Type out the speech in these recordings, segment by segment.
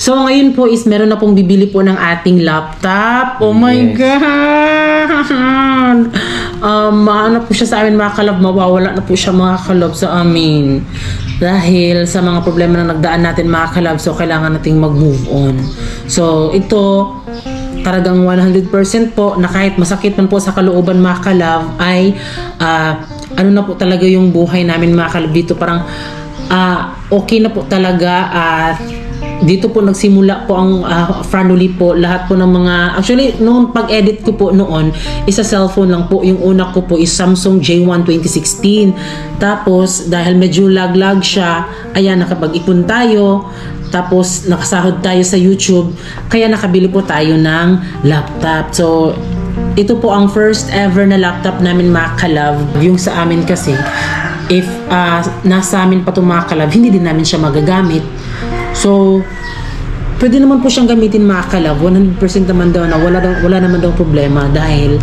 So ngayon po is meron na pong bibili po ng ating laptop. Oh my God! Maano po siya sa amin mga kalab, mawawala na po siya mga kalab sa amin. Dahil sa mga problema na nagdaan natin mga kalab, so kailangan nating mag-move on. So ito, talagang 100% po na kahit masakit man po sa kalooban mga kalab, ay ano na po talaga yung buhay namin mga kalab dito. Parang okay na po talaga. Dito po nagsimula po ang Franoli po, lahat po ng mga, actually noong pag-edit ko po noon, isa cellphone lang po, yung una ko po is Samsung J1 2016. Tapos dahil medyo lag siya, ayan, nakapag-ipon tayo, tapos nakasahod tayo sa YouTube, kaya nakabili po tayo ng laptop. So ito po ang first ever na laptop namin mga kalab. Yung sa amin kasi, if nasa amin pa itong mga kalab, hindi din namin siya magagamit. So, pwede naman po siyang gamitin mga kalab. 100% naman daw na wala naman daw problema dahil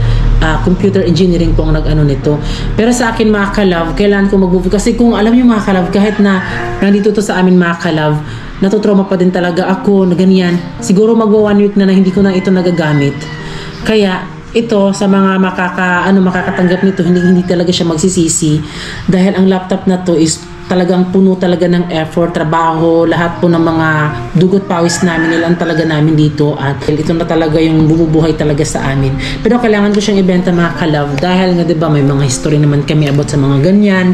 computer engineering po ang nag-ano nito. Pero sa akin mga kalab, kailangan ko mag-move. Kasi kung alam niyo mga kalab, kahit na nandito to sa amin mga kalab, natutrauma pa din talaga ako na ganyan. Siguro mag-1 week na hindi ko na ito nagagamit. Kaya, ito sa mga makakatanggap nito, hindi talaga siya magsisisi dahil ang laptop na to is talagang puno talaga ng effort, trabaho, lahat po ng mga dugot pawis namin, nilang talaga namin dito, at ito na talaga yung bumubuhay talaga sa amin. Pero kailangan ko siyang ibenta mga kalab dahil nga 'di ba may mga history naman kami about sa mga ganyan.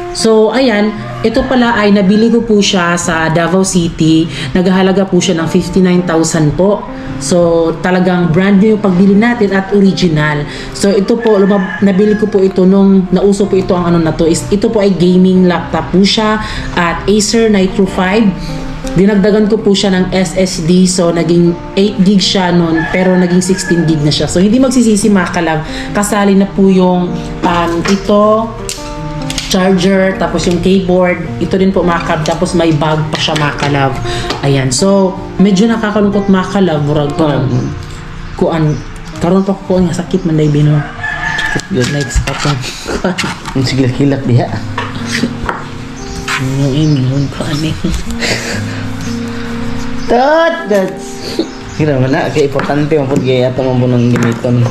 So ayan, ito pala ay nabili ko po siya sa Davao City. Naghahalaga po siya ng 59,000 po. So talagang brand new yung pagbili natin at original. So ito po, nabili ko po ito nung nauso po ito ang ano na to. Ito po ay gaming laptop po siya at Acer Nitro 5. Dinagdagan ko po siya ng SSD, so naging 8 gig siya nun, pero naging 16 gig na siya. So hindi magsisisi mga kalab, kasali na po yung ito, charger, tapos yung keyboard, ito din po mga kalab, tapos may bag pa siya mga kalab. Ayan, so medyo nakakalungkot mga kalab, murag parang karon pa ko nga sakit man dai bino. Good night sa kapon. Ang sigilak-hilak diha. Yung ko ani. That's kira wala kay importante mo pud kay ato mo bunong gamiton.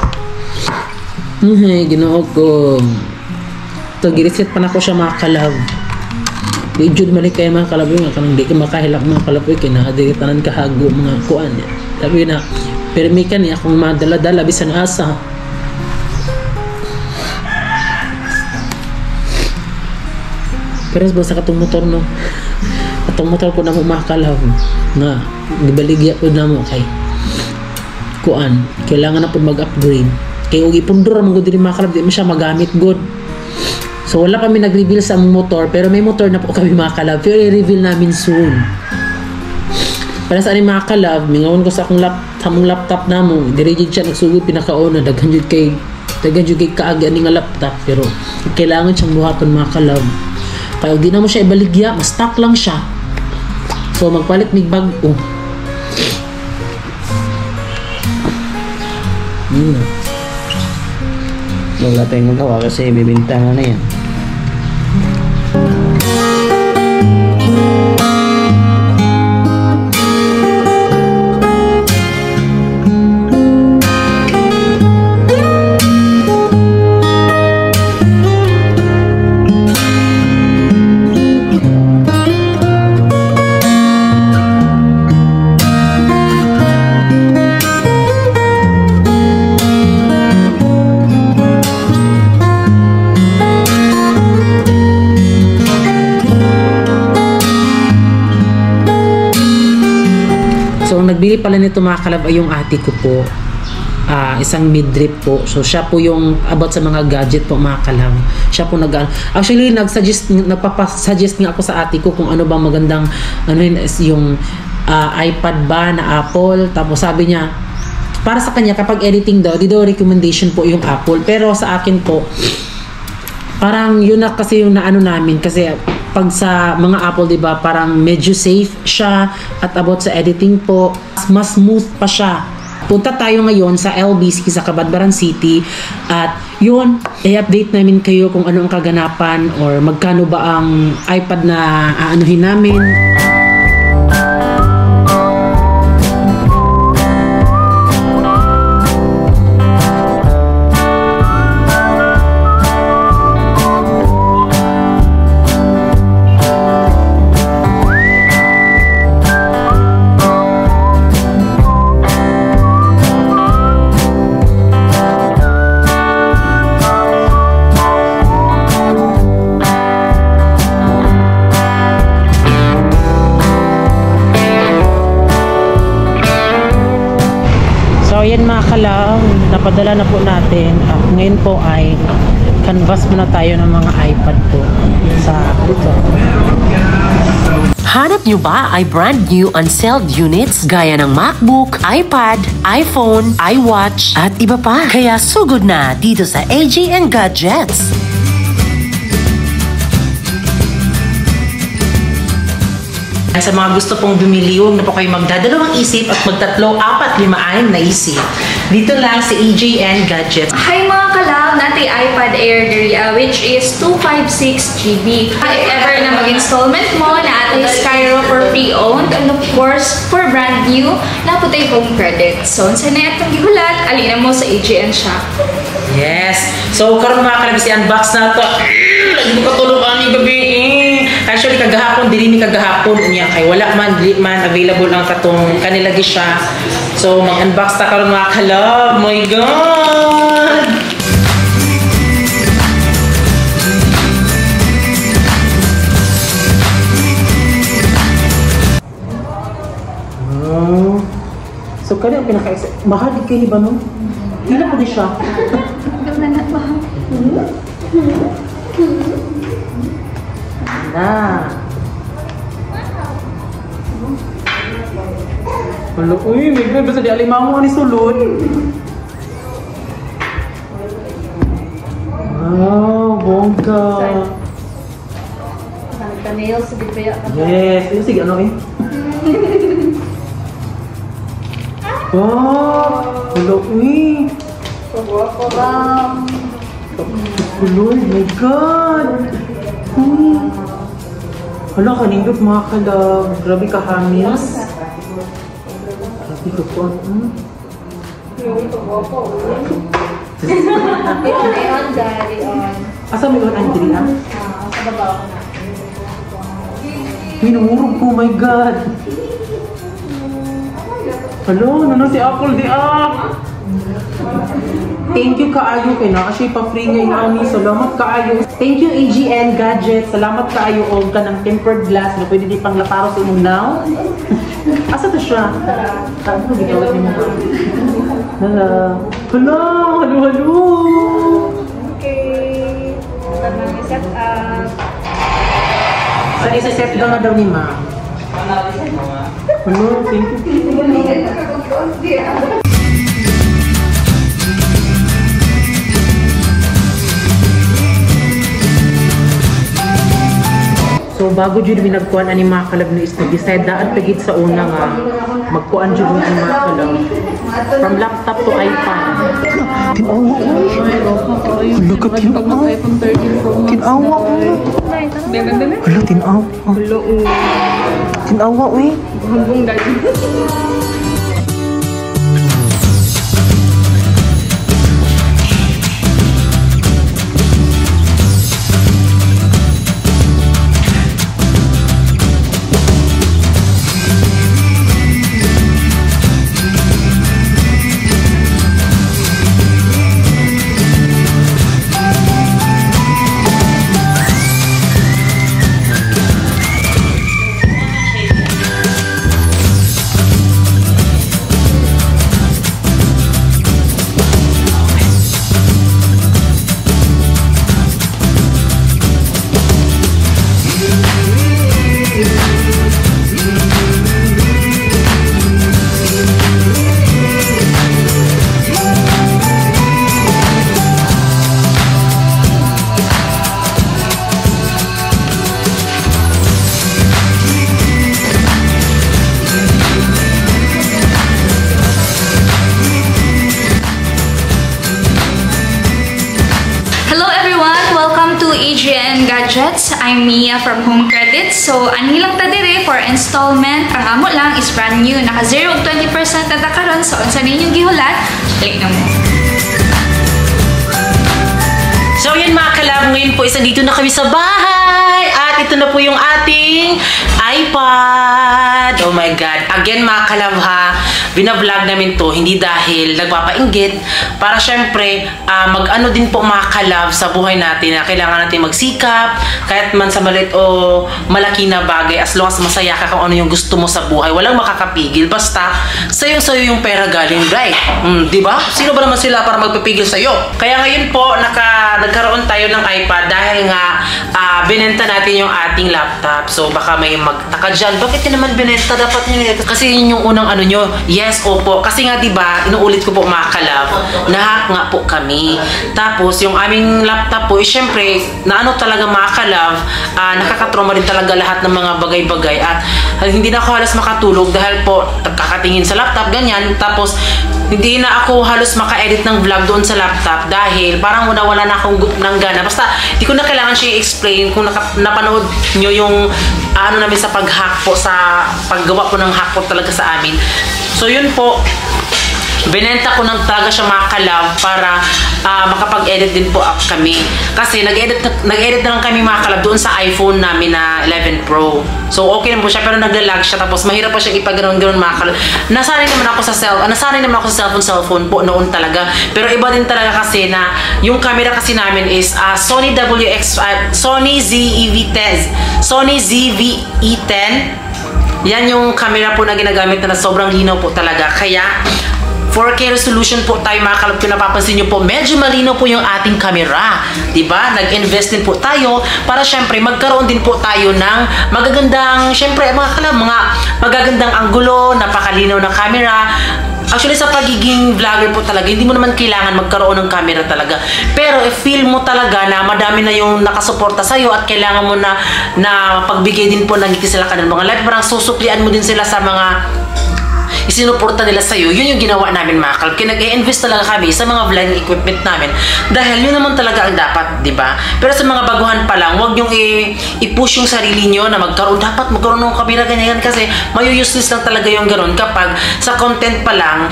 Ginoo ko. To gireset pa na ko siya mga kalab. Di jud man kay mga kalab nga kanang di ka makahilak mga kalab kay na diri tanan kahago mga kuan. Sabi na permi ka ni akong madala-dala bisan asa. Pero sa katong motor no. Katong motor ko na mo mga kalab nga gibaligya pud na mo kay kuan. Kailangan na pud mag-upgrade. Kay og ipundor man gud diri mga kalab di mo siya magamit good. So wala kami nag-reveal sa motor, pero may motor na po kami mga kalab. Pero i-reveal namin soon. Para sa aning mga kalab, mingawon ko sa akong laptop na mo, dirigid siya nagsugod pinakauna, daghan jud kay kaagi ani nga laptop, pero kailangan siyang buhaton mga kalab. Kaya di na mo siya ibaligya, mas stock lang siya. So magpalit mig bag-o. Wala tayong magawa kasi bibintangan na yan. Nagbili pala nito mga kalab ay yung ate ko po, isang midrip po. So siya po yung about sa mga gadget po mga kalab. Siya po actually nagpapasuggest nga ako sa ate ko kung ano bang magandang yung iPad ba na Apple. Tapos sabi niya para sa kanya kapag editing daw, di daw recommendation po yung Apple. Pero sa akin po parang yun na kasi yung naano namin kasi pag sa mga Apple, 'di ba, parang medyo safe siya at about sa editing po, mas smooth pa siya. Punta tayo ngayon sa LBC sa Cabadbaran City at yun, i-update namin kayo kung ano ang kaganapan or magkano ba ang iPad na aanuhin namin. napadala na po natin. At ngayon po ay canvas muna tayo ng mga iPad po sa dito. Hanap nyo ba ay brand new unsold units gaya ng MacBook, iPad, iPhone, iWatch at iba pa? Kaya sugod na dito sa AGN Gadgets. Sa mga gusto pong bumili, huwag na po kayo magdadalawang isip at magtatlo, 4, 5, 6 na isip. Dito lang sa AGN Gadgets. Hi mga kalab, natin iPad Air diri, which is 256GB. If ever na mag-installment mo, na ating Skyro for pre-owned, and of course, for brand new, naputay home credit. So, sa na itong gihulat, alina mo sa AGN Shop. Yes. So, karon mga kalab, i-unbox na ito. Lagi mo katulog ang gabi. Actually, kagahapon, dili ni kagahapon niya kay wala man, dili man available ang katong kanilagi siya. So, mag-unbox ta karon mga kalab. My God! Oh. So, kani ang pinaka-excited. Mahal kayo ba no? Hindi po di siya. Na. Hello, uy, may God, basta di alimango ni sulod. Wow, bongga. Nail sa bibaya ka. Yes, yun sige, ano eh? Wow, hello, uy. Hello, my God. Hala, kanindot mga kalab. Grabe ka hamis. Grabe ka po. Asa may on Andri ha? Sa babaw na. Minumurog ko, my God. Hello, nano si Apple di Thank you kaayo kay na kasi pa-free nga ini. Salamat kaayo. Thank you AGN Gadgets. Salamat kaayo og kanang tempered glass na pwede di pang laparo sa imong naw. Asa to siya? Ano gitawag nimo ba? Hello, hello. Okay. Tanang set up. Sa isa-set daw ni Ma. Hello, thank you. So bago jud mi nagkuan ani mga kalab ni is decide daan pagit sa una nga magkuan jud mi mga kalab from laptop to iPad. Tinawa ko. Look at you. Tinawa ko. Hello, tinawa. Hello. Tinawa ko eh. Hambong dali. AGN Gadgets. I'm Mia from Home Credit. So, ani lang ta dire for installment. Ang amo lang is brand new. Naka 0 og 20% na ta karon. So, unsa ninyong gihulat, click na mo. So, yun mga kalab, ngayon po isa dito na kami sa bahay. At ito na po yung ating iPad. Oh my God. Again, mga kalab ha, binablog namin to, hindi dahil nagpapainggit, para syempre, mag-ano din po mga kalab sa buhay natin na kailangan natin magsikap, kahit man sa maliit o malaki na bagay, as long as masaya ka kung ano yung gusto mo sa buhay, walang makakapigil. Basta, sa'yo yung pera galing, right? Diba? Sino ba naman sila para magpipigil sa'yo? Kaya ngayon po, nagkaroon tayo ng iPad dahil nga, binenta natin yung ating laptop. So, baka may magtaka dyan, bakit yun naman binenta? Dapat nyo kasi yun yung unang ano nyo. Yes, opo. Kasi nga diba, inuulit ko po mga kalab, na-hack nga po kami. Tapos, yung aming laptop po, syempre, na ano talaga mga kalab, nakakatrauma rin talaga lahat ng mga bagay-bagay. At hindi na ako halos makatulog dahil po, kakatingin sa laptop, ganyan. Tapos, hindi na ako halos maka-edit ng vlog doon sa laptop dahil parang wala na akong ng gana. Basta, di ko na kailangan siya i-explain kung napanood nyo yung ano namin sa pag-hack po, sa paggawa po ng hack po talaga sa amin. So, yun po. Binenta ko ng talaga siya mga kalab para makapag-edit din po kami. Kasi nag-edit na lang kami mga kalab doon sa iPhone namin na 11 Pro. So okay naman po siya, pero naglalag siya, tapos mahirap pa siyang ipag-ganon-ganon mga kalab. Nasanay naman ako sa cellphone po noon talaga. Pero iba din talaga kasi na yung camera kasi namin is Sony ZV-E10. Yan yung camera po na ginagamit na sobrang linaw po talaga. Kaya 4K resolution po tayo mga kalab. Kung napapansin nyo po, medyo malinaw po yung ating camera. Diba? Nag-invest din po tayo para syempre magkaroon din po tayo ng magagandang, syempre mga kalab, mga magagandang anggulo, napakalinaw na camera. Actually, sa pagiging vlogger po talaga, hindi mo naman kailangan magkaroon ng camera talaga. Pero if feel mo talaga na madami na yung nakasuporta sa'yo at kailangan mo na pagbigay din po ng ngiti sila ka ng mga live, parang susuklian mo din sila sa mga isinuporta nila sa'yo, yun yung ginawa namin mga kalab. Kaya nag-i-invest talaga kami sa mga vlogging equipment namin dahil yun naman talaga ang dapat, di ba? Pero sa mga baguhan pa lang, huwag yung i-push yung sarili nyo na dapat magkaroon ng camera ganyan kasi mayu-useless lang talaga yung gano'n kapag sa content pa lang,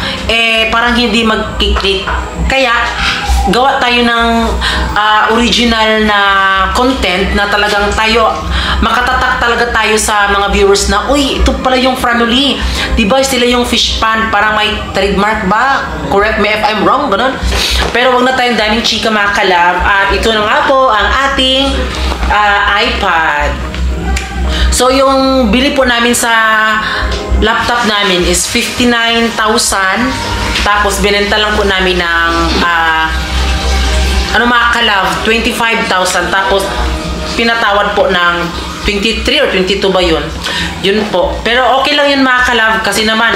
parang hindi mag-click. Kaya, gawa tayo ng original na content na talagang tayo, makatatak talaga tayo sa mga viewers na, uy, ito pala yung family. Diba sila yung fish pan, parang may trademark ba? Correct me if I'm wrong, ganun. Pero wag na tayong daming chika mga kalab. At ito na nga po ang ating iPad. So yung bili po namin sa laptop namin is 59,000. Tapos binenta lang po namin ng mga kalab, 25,000. Tapos pinatawad po ng 23 or 22 ba yun? Yun po. Pero okay lang yun mga kalab kasi naman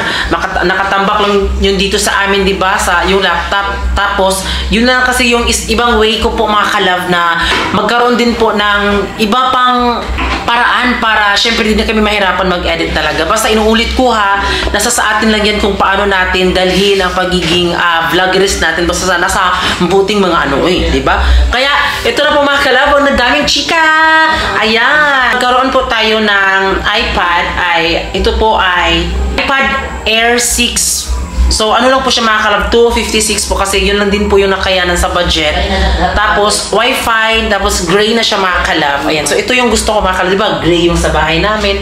nakatambak lang yun dito sa amin, di ba? Sa yung laptop. Tapos yun na kasi yung ibang way ko po mga kalab na magkaroon din po ng iba pang paraan para syempre din na kami mahirapan mag-edit talaga. Basta inuulit ko ha, nasa sa atin lang yan kung paano natin dalhin ang pagiging vloggerist natin. Basta nasa mabuting mga di ba? Kaya ito na po mga kalab, ang daming chika! Ayan! Nagkaroon po tayo ng iPad ito po ay iPad Air 6. So, ano lang po siya mga kalab, 256 po kasi yun lang din po yung nakayanan sa budget. Tapos, Wi-Fi, tapos gray na siya mga kalab. Ayan, so ito yung gusto ko mga kalab, diba? Gray yung sa bahay namin,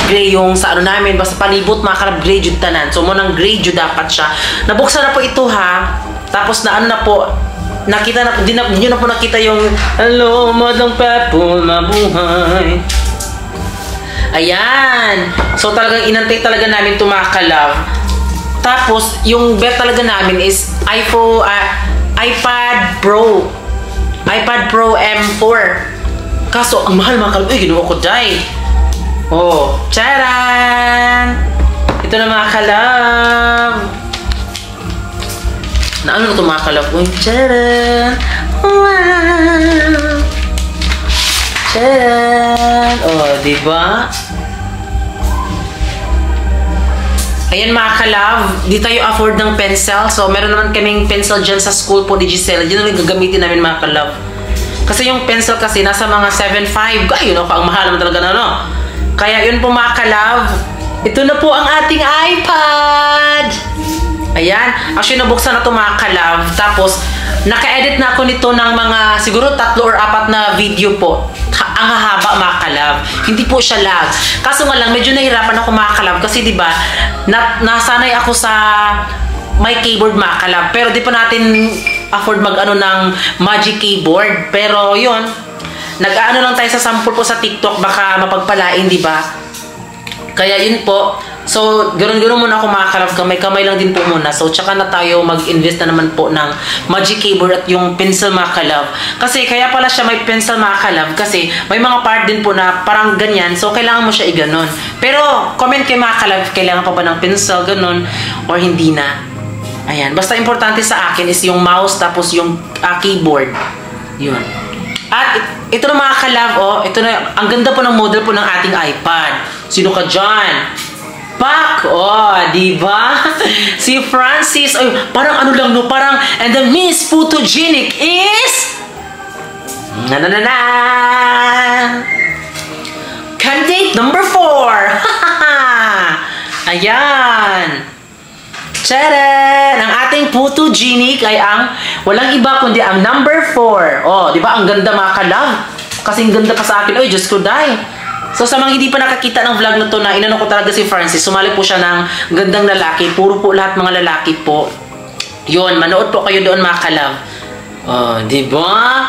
gray yung sa ano namin, basta palibot mga kalab, gray jud tanan. So, munang gray jud dapat siya. Nabuksan na po ito ha. Tapos, na ano na po, nakita na po, hindi nyo na po nakita yung hello, madang people, mabuhay. Ayan. So, talagang inantay talaga namin ito mga kalab. Tapos, yung bet talaga namin is iPad Pro. iPad Pro M4. Kaso, ang mahal mga kalab. Uy, ginawa ko dahil. Oh, charan! Ito na mga kalab. Na ano na ito mga kalab? Uy, charan! Wow! Charan! Oh, diba? Ayan mga kalab, di tayo afford ng pencil. So, meron naman kaming pencil dyan sa school po ni Giselle. Diyan lang gagamitin namin mga kalab. Kasi yung pencil kasi nasa mga 7.5. Ayun ako, ang mahal naman talaga na, no? Kaya yun po mga kalab. Ito na po ang ating iPad! Ayan. Actually, nabuksan na ito mga kalab. Tapos, naka-edit na ako nito ng mga siguro 3 or 4 na video po. Ang hahaba mga kalab. Hindi po siya lag. Kaso nga lang, medyo nahirapan ako mga kalab. Kasi diba, nasanay ako sa may keyboard mga kalab. Pero di pa natin afford mag-ano ng Magic Keyboard. Pero yun, nag-ano lang tayo sa sample po sa TikTok. Baka mapagpalain, diba? Kaya yun po. So, ganoon muna ako mga kalab, kamay-kamay lang din po muna. So, tsaka na tayo mag-invest na naman po ng Magic Keyboard at yung pencil mga kalab. Kasi, kaya pala siya may pencil mga kalab. Kasi, may mga part din po na parang ganyan. So, kailangan mo siya i-ganon. Pero, comment kayo mga kalab, kailangan pa ba ng pencil, ganon, or hindi na. Ayan. Basta importante sa akin is yung mouse tapos yung keyboard. Yun. At ito na mga kalab, oh. Ito na, ang ganda po ng model po ng ating iPad. Sino ka dyan? Pak! Oh, diba? Si Francis, ay, parang ano lang, no? Parang, and the Miss Photogenic is... Na-na-na-na! Candidate number 4! Ayan! Tcharan! Ang ating photogenic ay ang walang iba kundi ang number 4. Oh, diba? Ang ganda mga kalab. Kasing ganda pa sa akin. Oy, Diyos ko, day! So sa mga hindi pa nakakita ng vlog na to na inano ko talaga si Francis, sumali po siya ng gandang lalaki. Puro po lahat mga lalaki po. Yun, manood po kayo doon mga kalab. Oh, di ba?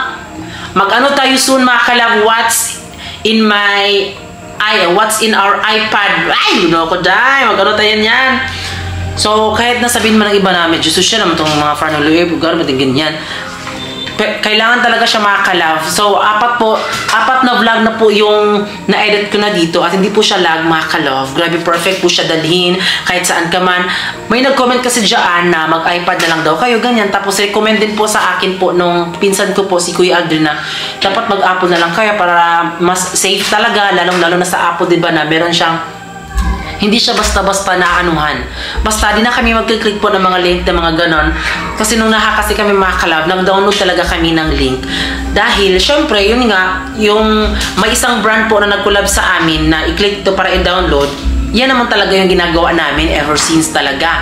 Mag-ano tayo soon mga kalab, what's in our iPad. Ay, no ko dai. Mag-ano tayo yan. So kahit nasabihin man ng iba namin, Diyos siya naman itong mga Franolo, bugar, ba't ganyan. Kailangan talaga siya mga kalab. So, 4 na vlog na po yung na-edit ko na dito at hindi po siya lag mga kalab. Grabe, perfect po siya dalhin kahit saan ka man. May nag-comment kasi dyan na mag-iPad na lang daw kayo, ganyan. Tapos, recommend din po sa akin po nung pinsan ko po, si Kuya Aldrin, na dapat mag-Apple na lang kayo para mas safe talaga, lalong-lalo na sa Apple, diba, na meron siyang hindi siya basta-basta naanuhan. Basta, di na kami mag-click po ng mga link na mga ganon. Kasi nung kasi kami mga kalab, nag-download talaga kami ng link. Dahil, syempre, yun nga, yung may isang brand po na nag-collab sa amin na i-click to para i-download, yan naman talaga yung ginagawa namin ever since talaga.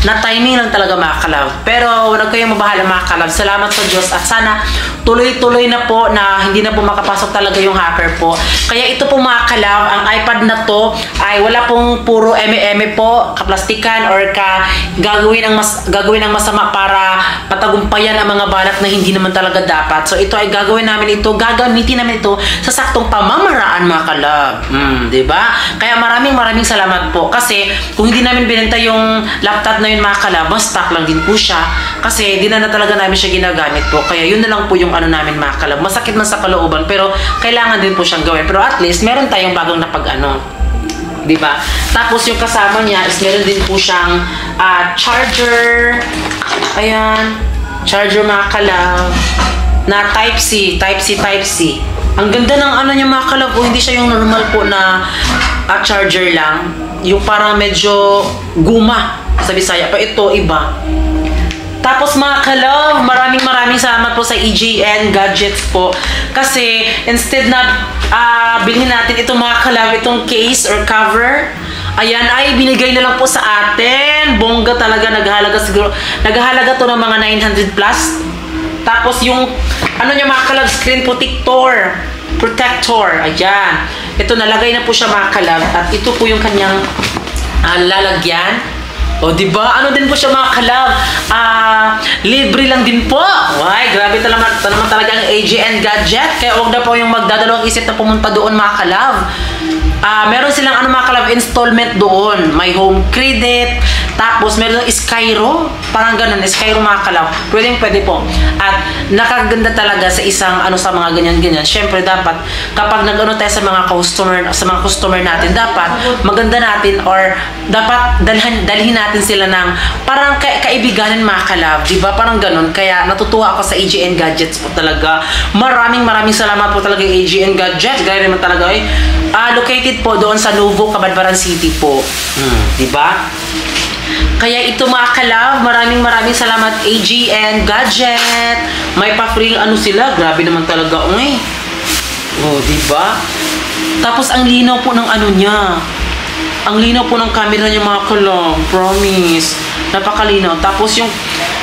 Na timing lang talaga mga kalab. Pero wala kayong mabahala mga kalab. Salamat sa Diyos at sana tuloy-tuloy na po na hindi na po makapasok talaga yung hacker po. Kaya ito po mga kalab, ang iPad na to ay wala pong puro eme-eme po, kaplastikan or gagawin ng masama para patagumpayan ang mga balat na hindi naman talaga dapat. So ito ay gagamitin namin ito sa saktong pamamaraan mga kalab. Diba? Kaya maraming salamat po. Kasi kung hindi namin binenta yung laptop na yun mga kalab, stock lang din po siya. Kasi di na talaga namin siya ginagamit po. Kaya yun na lang po yung ano namin mga kalab. Masakit man sa kalooban pero kailangan din po siyang gawin. Pero at least meron tayong bagong napag-ano. Diba? Tapos yung kasama niya is meron din po siyang charger. Ayan. Charger mga kalab. Na Type-C. Type-C. Ang ganda ng ano niya mga kalab. Hindi siya yung normal po na charger lang. Yung parang medyo guma sa Bisaya. Pa ito, iba. Tapos mga kalab, maraming salamat po sa EJN Gadgets po. Kasi instead na bilhin natin itong mga kalab, itong case or cover, ayan ay binigay na lang po sa atin. Bongga talaga, naghahalaga to ng mga 900 plus. Tapos yung ano niya mga kalab, screen protector. Ayan. Ito nalagay na po siya mga kalab at ito po yung kanyang lalagyan. O, diba? Ano din po siya mga kalab? Libre lang din po. Ay, grabe naman talaga ang AJN Gadget. Kaya huwag na po yung magdadalawang isip na pumunta doon mga kalab. Meron silang mga kalab installment doon. May home credit. Tapos meron Skyro. Parang ganun. Skyro mga kalab. Pwede po. At nakaganda talaga sa isang sa mga ganyan-ganyan. Siyempre dapat kapag nag-ano tayo sa mga customer natin, dapat maganda natin or dapat dalhin natin sila ng parang kaibiganin mga kalab. Diba? Parang ganun. Kaya natutuwa ako sa AJN Gadgets po talaga. Maraming salamat po talaga AJN Gadgets. Gaya naman talaga located po doon sa Nuevo, Cabadbaran City po. Diba? Kaya ito mga kalab, maraming salamat AJN Gadget. May pa-free sila. Grabe naman talaga. Oh, diba? Tapos ang linaw po ng niya. Ang linaw po ng camera niya mga kalab. Promise. Napakalinaw. Tapos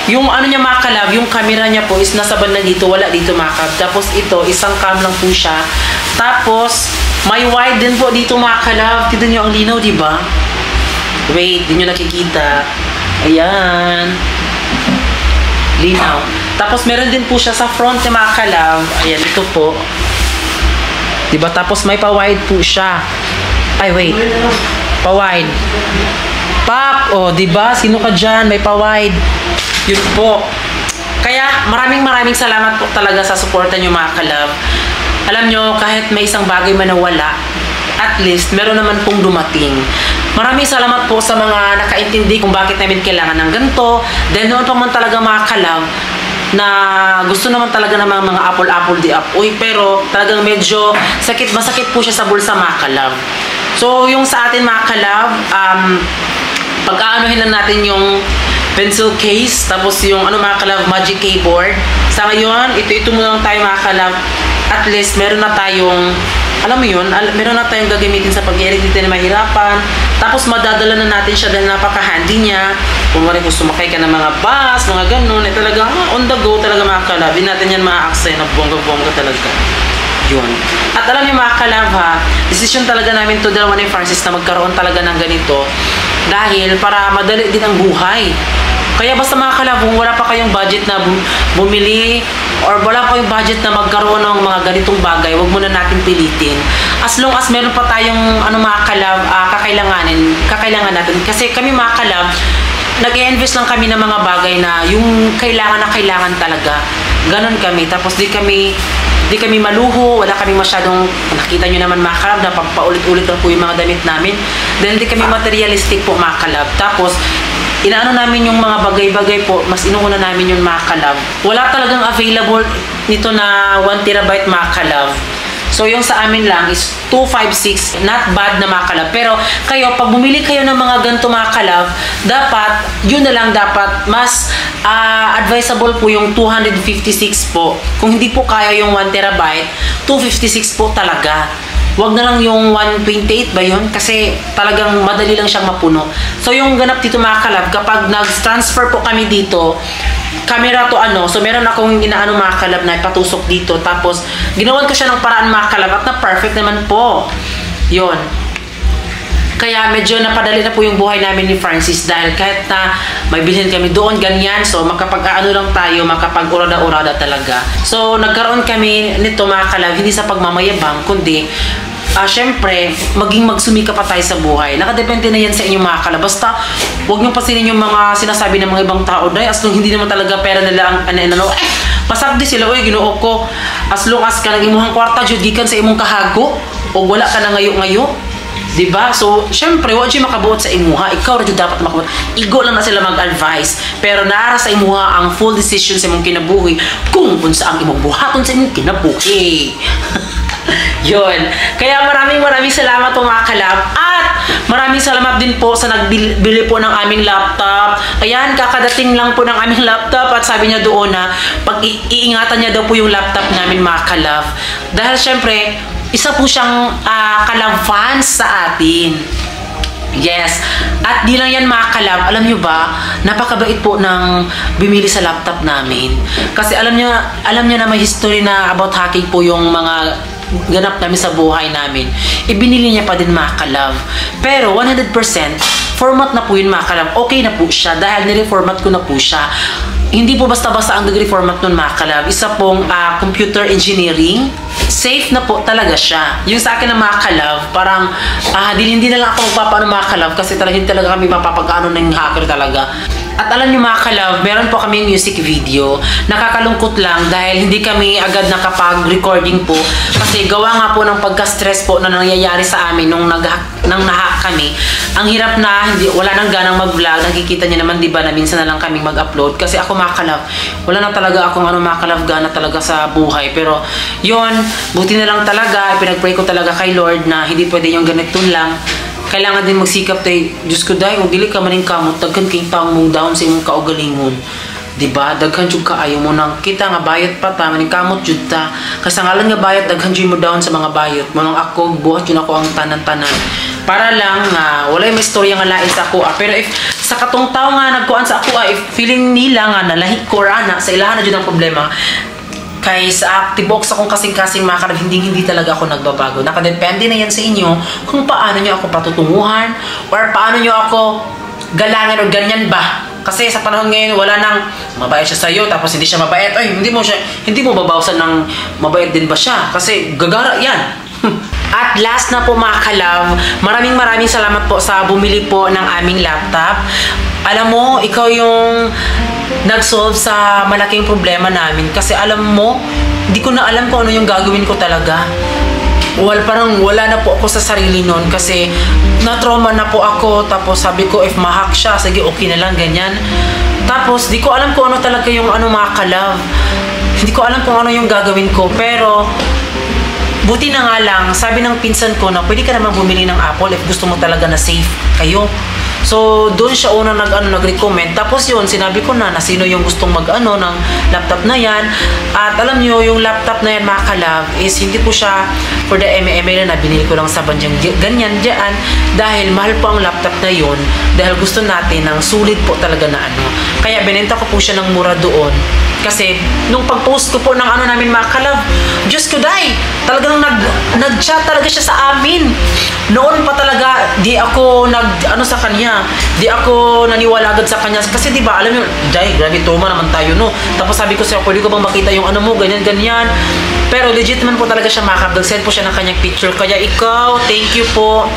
yung ano niya mga kalab, yung camera niya po is nasa banda dito, wala dito mga kalab. Tapos ito, isang cam lang po siya. Tapos, may wide din po dito mga kalab. Tignan niyo ang linaw, di ba? Wait, di niyo nakikita. Ayan. Linaw. Tapos meron din po siya sa front ni mga kalab. Ayan, ito po. Diba? Tapos may pa-wide po siya. Ay, wait. Pa-wide. Pop! O, diba? Sino ka dyan? May pa-wide. Yun po. Kaya, maraming salamat po talaga sa suporta nyo mga kalab. Alam nyo, kahit may isang bagay man na wala, at least, meron naman pong dumating. Maraming salamat po sa mga nakaintindi kung bakit namin kailangan ng ganito. Then, noon pa man talaga mga kalab, na gusto naman talaga ng mga apple di up. Uy, pero talagang medyo masakit po siya sa bulsa mga kalab. So, yung sa atin mga kalab, pagkaanuhin lang natin yung pencil case, tapos yung mga kalab, magic keyboard. Sa ngayon, ito muna lang tayo mga kalab. At least, meron na tayong, alam mo yun, meron na tayong gagamitin sa pag-edit dito na mahirapan. Tapos madadala na natin siya dahil napaka-handy niya. Kung wala kung sumakay ka ng mga bus, mga ganun, talaga on the go talaga mga kalab. Di natin yan ma-access na bongga-bongga talaga. Yun. At alam niyo mga kalab ha, decision talaga namin to dalawa ni Francis na magkaroon talaga ng ganito. Dahil para madali din ang buhay. Kaya basta mga kalab, kung wala pa kayong budget na bumili or wala pa kayong budget na magkaroon ng mga ganitong bagay, wag muna natin pilitin. As long as meron pa tayong mga kalab, kakailangan natin. Kasi kami mga kalab, nag-i-invest lang kami ng mga bagay na yung kailangan talaga. Ganon kami. Tapos di kami maluho, wala kami masyadong, nakita nyo naman mga kalab, na paulit-ulit lang po yung mga damit namin. Then di kami materialistic po mga kalab. Tapos, inaano namin yung mga bagay-bagay po, mas inuuna namin yung mga kalab. Wala talagang available nito na 1 terabyte mga kalab. So, yung sa amin lang is 256, not bad na mga kalab. Pero, kayo, pag bumili kayo ng mga ganito mga kalab, dapat, yun na lang dapat, mas advisable po yung 256 po. Kung hindi po kaya yung 1 terabyte, 256 po talaga. Wag na lang yung 128 ba yun? Kasi talagang madali lang siyang mapuno. So, yung ganap dito mga kalab, kapag nag-transfer po kami dito, camera to so meron akong inaano mga kalab na ipatusok dito. Tapos, ginawan ko siya ng paraan mga kalab at na perfect naman po. Yun. Kaya medyo napadali na po yung buhay namin ni Francis dahil kahit na may bilhin kami doon, ganyan. So, makapag-ano lang tayo, makapag-urada-urada talaga. So, nagkaroon kami nito mga kalab, hindi sa pagmamayabang, kundi syempre, magsumika pa tayo sa buhay. Nakadepende na yan sa inyong mga kalab. Basta, huwag niyong pasinin yung mga sinasabi ng mga ibang tao. Dahil as long hindi naman talaga pera nila ang pasagdi sila, uy, ginoo ko. As long as ka nang imuhang kwarta, jud gikan sa imong kahago, o wala ka na ngayo-ngayo. Diba? So, syempre, wala siya makabuot sa imuha. Ikaw rin dapat makabuot. Igo lang na sila mag-advise. Pero nara sa imuha ang full decision sa imong kinabuhi kung sa ang imong buhaton sa imong kinabuhi. Yun. Kaya maraming salamat po mga kalab. At maraming salamat din po sa nagbili po ng aming laptop. Ayan, kakadating lang po ng aming laptop. At sabi niya doon na pag-iingatan niya daw po yung laptop namin mga kalab. Dahil syempre, isa po siyang kalab fans sa atin. Yes. At di lang yan mga kalab, alam nyo ba, napakabait po ng bumili sa laptop namin. Kasi alam nyo na may history na about hacking po yung mga ganap namin sa buhay namin. Ibinili niya pa din mga kalab. Pero 100% format na po yun mga kalab. Okay na po siya dahil nire-format ko na po siya. Hindi po basta-basta ang reformat nun mga kalab. Isa pong computer engineering. Safe na po talaga siya. Yung sa akin ng mga kalab, parang hindi na lang ako magpapaano mga kalab kasi hindi talaga kami mapapag-ano ng hacker talaga. At alam niyo mga kalab, meron po kami music video. Nakakalungkot lang dahil hindi kami agad nakapag-recording po kasi gawa nga po ng pagka-stress po na nangyayari sa amin nung nahack kami. Ang hirap na, wala nang ganang mag-vlog. Nakikita niyo naman diba na minsan na lang kaming mag-upload kasi ako mga kalab, wala na talaga akong mga kalab gana talaga sa buhay. Pero yun, buti na lang talaga, pinag-pray ko talaga kay Lord na hindi pwede yung ganito lang. Kailangan din magsikap tayo. Diyos ko dahil, kung dili ka maning kamot, tagkan kayong taong mong down sa imong kaugalingon. Diba? Daghan jud ka ayaw mo nang kita nga bayot pa ta maning kamot jud ta. Kasi ngalan nga bayot daghan jud mo down sa mga bayot. Manang ako buhat jud ako ang tanan-tanan. Para lang nga walay may istorya nga lain sa ako. Pero if sa katong tawo nga nagkuan sa ako if feeling nila nga nalahi ko ana sa ilahan na jud ang problema. Kay sa Activeox akong kasing-kasing mga kalab, hindi talaga ako nagbabago. Nakadepende na yan sa inyo kung paano nyo ako patutunguhan or paano nyo ako galangan o ganyan ba. Kasi sa panahon ngayon, wala nang mabait siya sa'yo, tapos hindi siya mabait. Ay, hindi mo babawsan ng mabait din ba siya? Kasi gagara yan. At last na po mga kalab, maraming salamat po sa bumili po ng aming laptop. Alam mo, ikaw yung nag-solve sa malaking problema namin. Kasi alam mo, hindi ko na alam kung ano yung gagawin ko talaga. Parang wala na po ako sa sarili nun kasi na-trauma na po ako. Tapos sabi ko, if ma-hack siya, sige okay na lang, ganyan. Tapos di ko alam kung ano talaga yung mga kalab. Hindi ko alam kung ano yung gagawin ko. Pero buti na nga lang, sabi ng pinsan ko na pwede ka naman bumili ng Apple if gusto mo talaga na safe kayo. So, doon siya unang nag-recommend. Tapos yun, sinabi ko na sino yung gustong ng laptop na yan. At alam nyo, yung laptop na yan, mga kalab, is hindi po siya for the MML na binili ko lang sa bandyang ganyan dyan. Dahil mahal po ang laptop na yun. Dahil gusto natin ng sulit po talaga na Kaya binenta ko po siya ng mura doon. Kasi, nung pag-post ko po ng namin mga kalab, Diyos ko day, talagang nag-chat talaga siya sa amin. Noon pa talaga, di ako sa kanya. Di ako naniwala agad sa kanya. Kasi di ba, alam mo, day, grabe tuma naman tayo, no? Tapos sabi ko siya, pwede ko bang makita yung mo, ganyan. Pero legit man po talaga siya makakab. Nag-send po siya ng kanyang picture. Kaya ikaw, thank you po.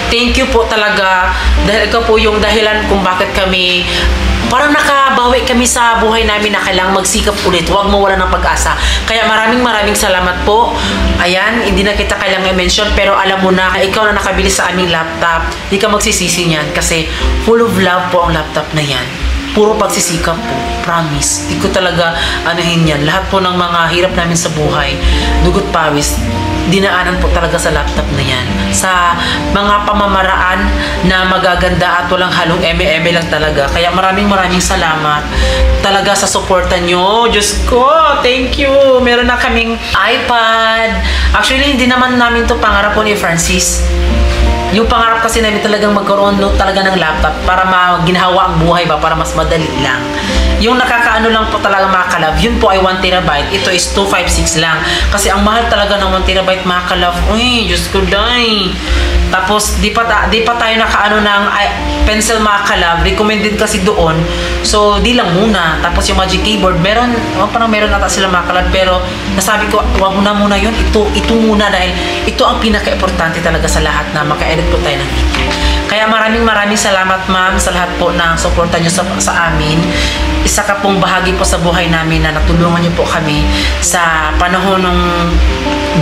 Thank you po talaga. Dahil ikaw po yung dahilan kung bakit kami parang nakabawi kami sa buhay namin na kailangang magsikap ulit. Huwag mawala ng pag-asa. Kaya maraming salamat po. Ayan, hindi na kita kailangan i-mention pero alam mo na, ikaw na nakabili sa aming laptop, hindi ka magsisisi niyan kasi full of love po ang laptop na yan. Puro pagsisikap po. Promise. Hindi ko talaga yan. Lahat po ng mga hirap namin sa buhay, dugot pawis, dinaanan po talaga sa laptop na yan. Sa mga pamamaraan na magaganda at walang halong eme-eme lang talaga. Kaya maraming salamat talaga sa suporta nyo. Diyos ko, thank you. Meron na kaming iPad. Actually, hindi naman namin to pangarap po ni Francis. Yung pangarap kasi namin talagang magkaroon talaga ng laptop para ginhawa ang buhay ba, para mas madali lang. Yung nakakaano lang po talaga mga kalab, yun po ay 1 terabyte. Ito is 256 lang. Kasi ang mahal talaga ng 1 terabyte mga kalab. Uy, Diyos ko day. Tapos, di pa tayo nakaano ng pencil mga kalab. Recommended kasi doon. So, di lang muna. Tapos yung Magic Keyboard, parang meron ata sila mga kalab. Pero, nasabi ko, wag muna yun. Ito muna dahil ito ang pinaka-importante talaga sa lahat na maka-edit po tayo ng video. Kaya maraming salamat ma'am sa lahat po na suporta nyo sa amin. Isa ka pong bahagi po sa buhay namin na natulungan nyo po kami sa panahon nung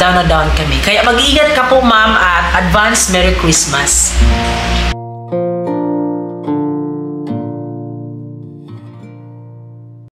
down na down kami. Kaya mag-iingat ka po ma'am at advance Merry Christmas.